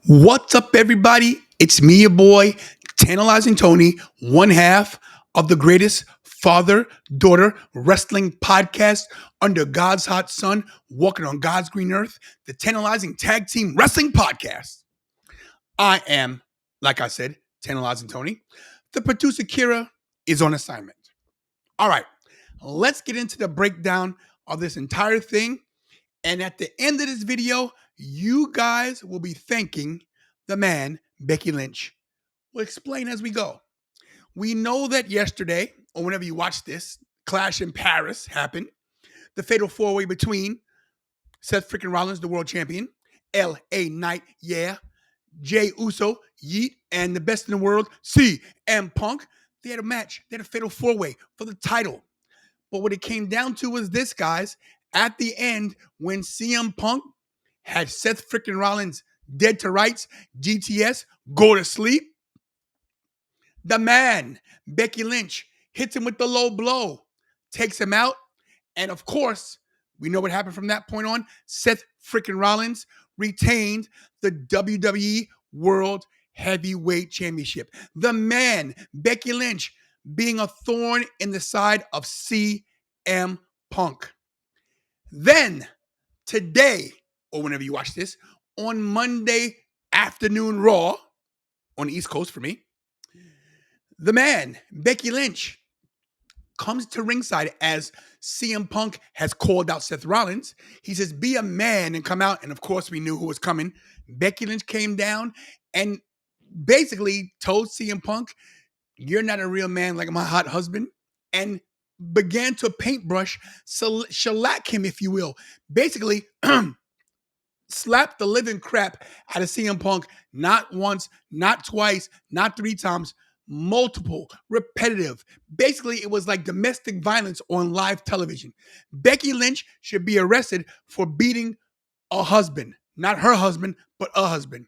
What's up, everybody? It's me, your boy, Tantalizing Tony, one half of the greatest father-daughter wrestling podcast under God's hot sun, walking on God's green earth, the Tantalizing Tag Team Wrestling Podcast. I am, like I said, Tantalizing Tony. The producer, Kira, is on assignment. All right, let's get into the breakdown of this entire thing. And at the end of this video, you guys will be thanking the man, Becky Lynch. We'll explain as we go. We know that yesterday, or whenever you watch this, Clash in Paris happened. The fatal four-way between Seth freaking Rollins, the world champion, L.A. Knight, yeah, Jay Uso, Yeet, and the best in the world, CM Punk. They had a match. They had a fatal four-way for the title. But what it came down to was this, guys. At the end, when CM Punk had Seth freaking Rollins dead to rights, GTS, go to sleep, the man, Becky Lynch, hits him with the low blow, takes him out, and of course, we know what happened from that point on. Seth freaking Rollins retained the WWE World Heavyweight Championship. The man, Becky Lynch, being a thorn in the side of CM Punk. Then, today, or whenever you watch this, on Monday afternoon Raw, on the East Coast for me, the man, Becky Lynch, comes to ringside as CM Punk has called out Seth Rollins. He says, be a man and come out. And of course, we knew who was coming. Becky Lynch came down and basically told CM Punk, you're not a real man like my hot husband. And began to paintbrush, shellac him, if you will. Basically, slapped the living crap out of CM Punk, not once, not twice, not three times, multiple, repetitive. Basically, it was like domestic violence on live television. Becky Lynch should be arrested for beating a husband, not her husband, but a husband.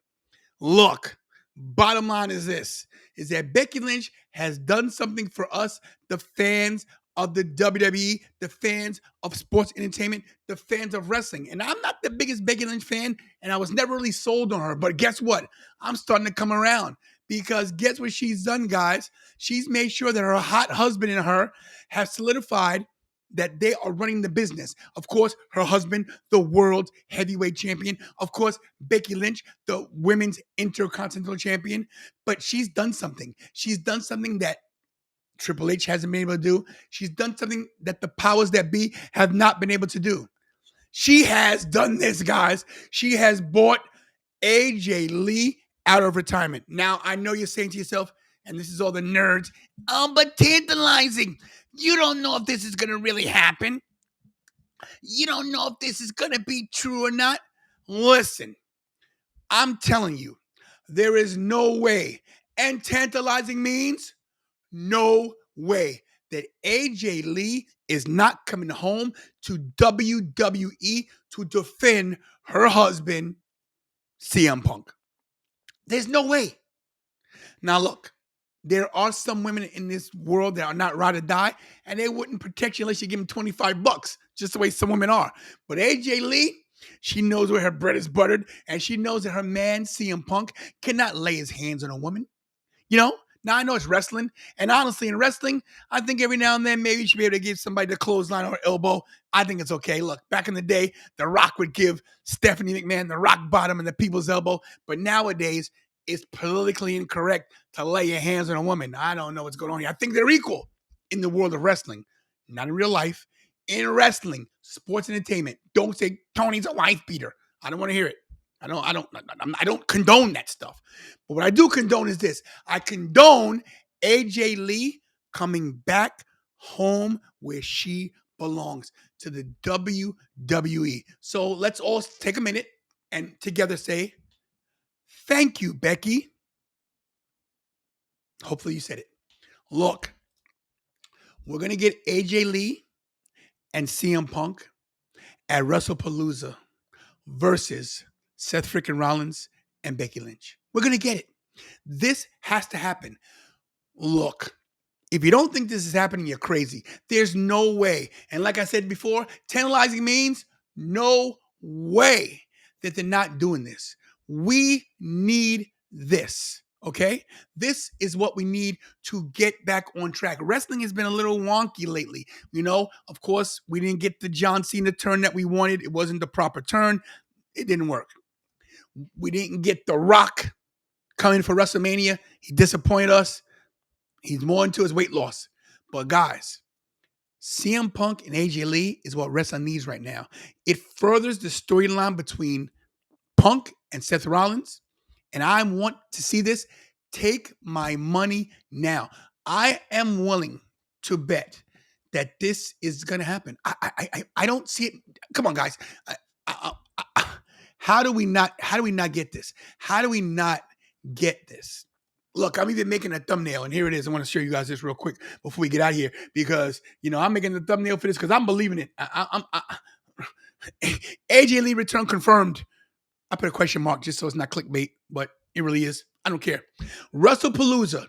Look, bottom line is this, is that Becky Lynch has done something for us, the fans of the WWE, the fans of sports entertainment, the fans of wrestling. And I'm not the biggest Becky Lynch fan, and I was never really sold on her. But guess what? I'm starting to come around because guess what she's done, guys? She's made sure that her hot husband and her have solidified that they are running the business. Of course, her husband, the world heavyweight champion. Of course, Becky Lynch, the women's intercontinental champion. But she's done something. She's done something that Triple H hasn't been able to do. She's done something that the powers that be have not been able to do. She has done this, guys. She has bought AJ Lee out of retirement. Now, I know you're saying to yourself, and this is all the nerds, oh, but Tantalizing. You don't know if this is going to really happen. You don't know if this is going to be true or not. Listen, I'm telling you, there is no way. And Tantalizing means no way that AJ Lee is not coming home to WWE to defend her husband, CM Punk. There's no way. Now, look, there are some women in this world that are not ride or die, and they wouldn't protect you unless you give them $25, just the way some women are. But AJ Lee, she knows where her bread is buttered, and she knows that her man, CM Punk, cannot lay his hands on a woman. You know? Now, I know it's wrestling, and honestly, in wrestling, I think every now and then maybe you should be able to give somebody the clothesline or elbow. I think it's okay. Look, back in the day, The Rock would give Stephanie McMahon the rock bottom and the people's elbow, but nowadays, it's politically incorrect to lay your hands on a woman. I don't know what's going on here. I think they're equal in the world of wrestling, not in real life. In wrestling, sports entertainment, don't say Tony's a wife beater. I don't want to hear it. I don't condone that stuff. But what I do condone is this. I condone AJ Lee coming back home where she belongs, to the WWE. So let's all take a minute and together say, thank you, Becky. Hopefully you said it. Look, we're going to get AJ Lee and CM Punk at WrestlePalooza versus Seth freaking Rollins and Becky Lynch. We're going to get it. This has to happen. Look, if you don't think this is happening, you're crazy. There's no way. And like I said before, tantalizing means no way that they're not doing this. We need this. Okay, this is what we need to get back on track. Wrestling has been a little wonky lately. Of course, we didn't get the John Cena turn that we wanted. It wasn't the proper turn. It didn't work. We didn't get The Rock coming for WrestleMania. He disappointed us. He's more into his weight loss. But guys, CM Punk and AJ Lee is what wrestling needs right now. It furthers the storyline between Punk and Seth Rollins. And I want to see this. Take my money now. I am willing to bet that this is going to happen. I don't see it. Come on, guys. How do we not get this? How do we not get this? Look, I'm even making a thumbnail, and here it is. I want to show you guys this real quick before we get out of here because, I'm making the thumbnail for this because I'm believing it. AJ Lee return confirmed. I put a question mark just so it's not clickbait, but it really is. I don't care. WrestlePalooza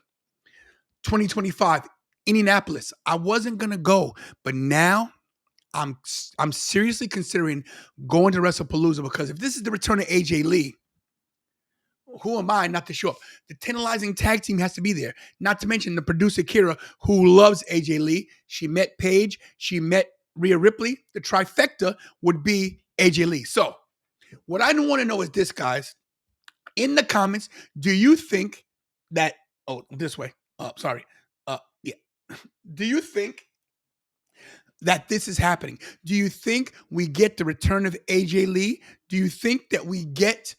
2025, Indianapolis. I wasn't going to go, but now I'm seriously considering going to WrestlePalooza because if this is the return of AJ Lee, who am I not to show up? The Tantalizing tag team has to be there. Not to mention the producer, Kira, who loves AJ Lee. She met Paige. She met Rhea Ripley. The trifecta would be AJ Lee. So what I want to know is this, guys. In the comments, do you think that, this way. Sorry. Yeah. Do you think that this is happening? Do you think we get the return of AJ Lee? Do you think that we get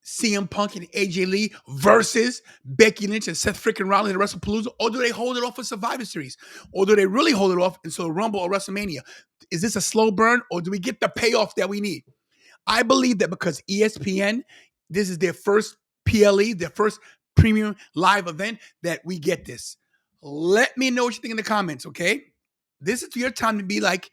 CM Punk and AJ Lee versus Becky Lynch and Seth freaking Rollins at WrestlePalooza? Or do they hold it off for Survivor Series? Or do they really hold it off until Rumble or WrestleMania? Is this a slow burn or do we get the payoff that we need? I believe that because ESPN, this is their first PLE, their first premium live event, that we get this. Let me know what you think in the comments, okay? This is your time to be like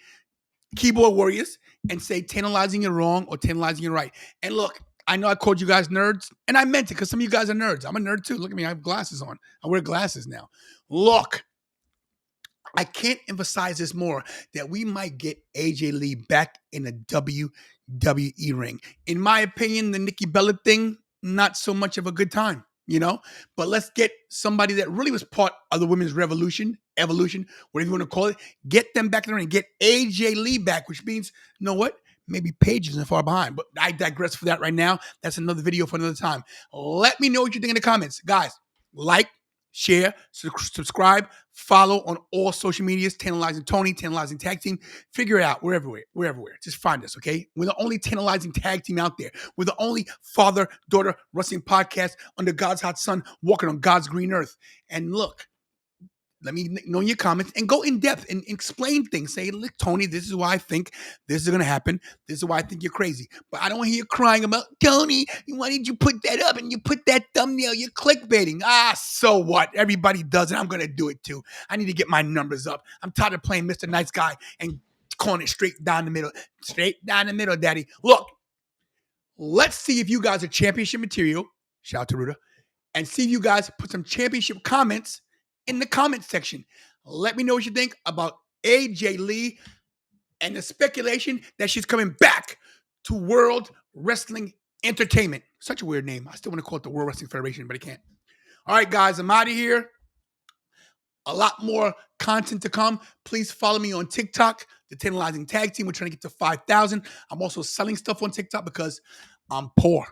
keyboard warriors and say Tantalizing you're wrong or Tantalizing you're right. And look, I know I called you guys nerds, and I meant it because some of you guys are nerds. I'm a nerd too. Look at me. I have glasses on. I wear glasses now. Look, I can't emphasize this more, that we might get AJ Lee back in the WWE ring. In my opinion, the Nikki Bella thing, not so much of a good time, But let's get somebody that really was part of the women's evolution, whatever you want to call it. Get them back in the ring. Get AJ Lee back, which means, you know what? Maybe Paige isn't far behind. But I digress for that right now. That's another video for another time. Let me know what you think in the comments. Guys, like, share, subscribe, follow on all social medias, Tantalizing Tony, Tantalizing Tag Team. Figure it out. We're everywhere. We're everywhere. Just find us, okay? We're the only Tantalizing Tag Team out there. We're the only father-daughter wrestling podcast under God's hot sun, walking on God's green earth. And look, let me know in your comments and go in depth and explain things. Say, look, Tony, this is why I think this is going to happen. This is why I think you're crazy. But I don't want to hear you crying about, Tony, why did you put that up and you put that thumbnail? You're clickbaiting. So what? Everybody does it. I'm going to do it too. I need to get my numbers up. I'm tired of playing Mr. Nice Guy and calling it straight down the middle. Straight down the middle, daddy. Look, let's see if you guys are championship material. Shout out to Ruda. And see if you guys put some championship comments in the comment section. Let me know what you think about AJ Lee and the speculation that she's coming back to World Wrestling Entertainment. Such a weird name. I still want to call it the World Wrestling Federation, but I can't. All right, guys, I'm out of here. A lot more content to come. Please follow me on TikTok, the Tantalizing Tag Team. We're trying to get to 5,000. I'm also selling stuff on TikTok because I'm poor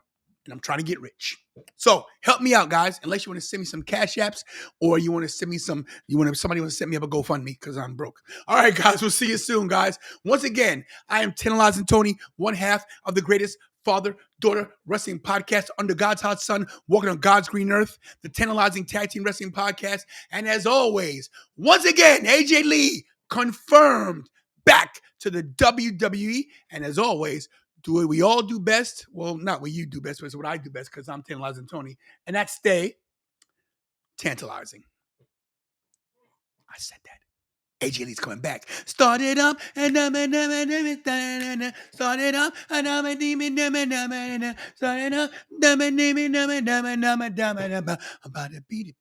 and I'm trying to get rich. So help me out, guys. Unless you want to send me some cash apps or you want to send me somebody want to set me up a GoFundMe because I'm broke. All right, guys. We'll see you soon, guys. Once again, I am Tantalizing Tony, one half of the greatest father-daughter wrestling podcast under God's hot sun, walking on God's green earth, the Tantalizing Tag Team Wrestling Podcast. And as always, once again, AJ Lee confirmed back to the WWE. And as always, do what we all do best. Well, not what you do best, but it's what I do best because I'm Tantalizing Tony. And that's stay tantalizing. I said that. AJ Lee's coming back. Start it up and start it up and start it up. About to beat it.